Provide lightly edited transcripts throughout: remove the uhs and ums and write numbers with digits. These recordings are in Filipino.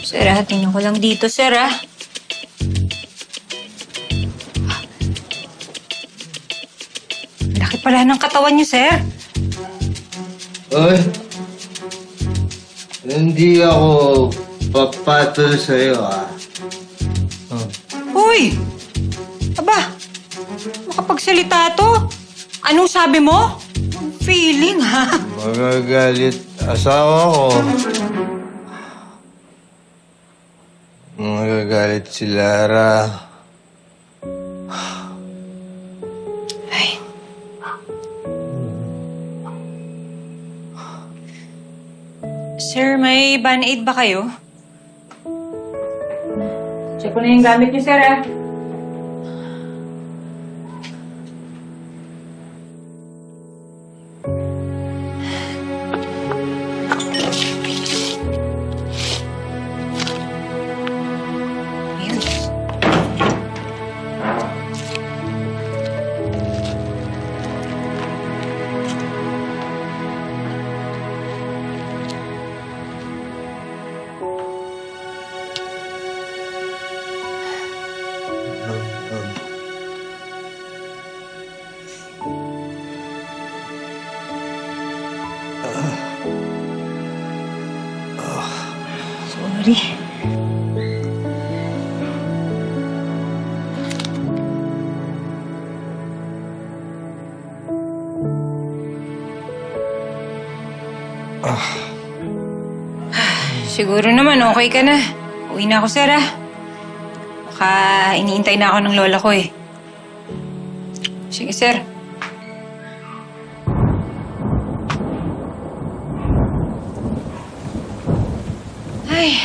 Sir, tingnan ko lang dito, sir, ah. Laki pala ng katawan niyo, sir. Ay, hindi ako papatol sa'yo, ah. Uy! Aba, makapagsalita to. Anong sabi mo? Feeling, ha? Magagalit asawa ko. Magagalit si Lara. Ay. Sir, may Band-Aid ba kayo? Check ko na yung gamit niyo, sir, ah. Ayan. Sorry. Siguro naman okay ka na. Uwi na ako, sir, ah. Baka iniintay na ako ng lola ko, eh. Sige, sir. Ay.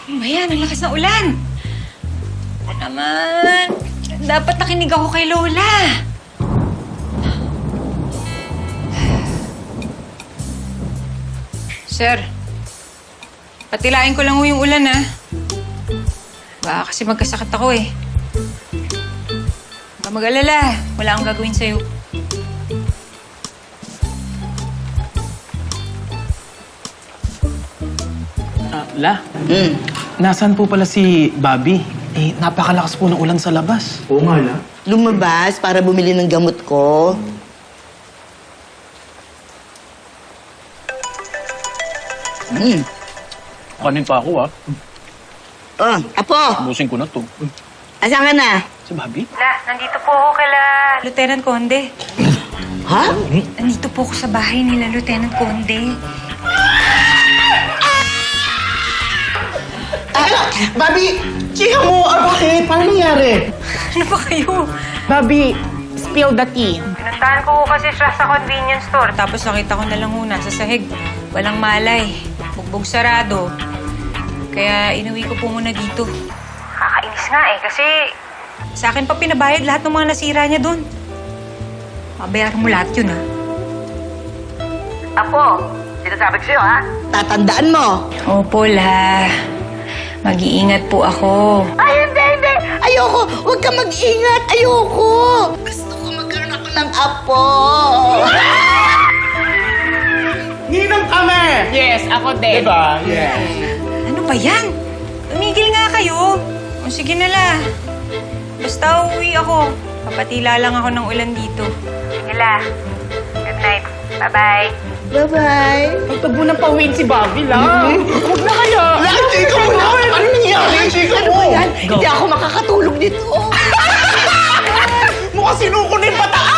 Ano ba yan? Ang lakas ng ulan. Ano naman? Dapat nakinig ako kay Lola. Sir, patilain ko lang ho yung ulan, ha? Baka kasi magkasakit ako, eh. Huwag kang mag-alala. Wala akong gagawin sa'yo. La, nasaan po pala si Bobby? Eh, napakalakas po ng ulan sa labas. Oo nga, La. Lumabas para bumili ng gamot ko. Kanin pa ako, ah. Oh, Apo, Ubusin ko na to. asan ka na? Si Bobby? La, nandito po ako kala Lieutenant Conde. Ha? Nandito po ako sa bahay nila, Lieutenant Conde. Bobby! Chika mo! Bakit? Paano nangyari? Ano ba kayo? Bobby, spill the tea. Pinuntahan ko kasi siya sa convenience store. Tapos nakita ko na lang muna sa sahig. Walang malay. Bugbog sarado. Kaya inuwi ko po muna dito. Kakainis nga eh kasi sa akin pa pinabayad lahat ng mga nasira niya doon. Mabayaran mo lahat yun, ha? Apo, sinasabi ko sa'yo, ha? Tatandaan mo. Opo, La. Mag-iingat po ako. Ay, hindi. Ayoko. Huwag ka mag-ingat. Ayoko. Gusto ko magkaroon ako ng apo. Ninang kami! Yes, ako din. Diba? Yes. Ano ba yan? Tumigil nga kayo. O sige na, La. Basta uuwi ako. Papatila lang ako ng ulan dito. Sige, La. Good night. Bye-bye. Bye-bye. Magtabo ng pauwiin si Bobby, La. Huwag na kaya. La, chika mo na! Ano nangyari? Chika mo! Ano ba yan? Hindi ako makakatulog nito. Mukhang sinuko na yung bataan!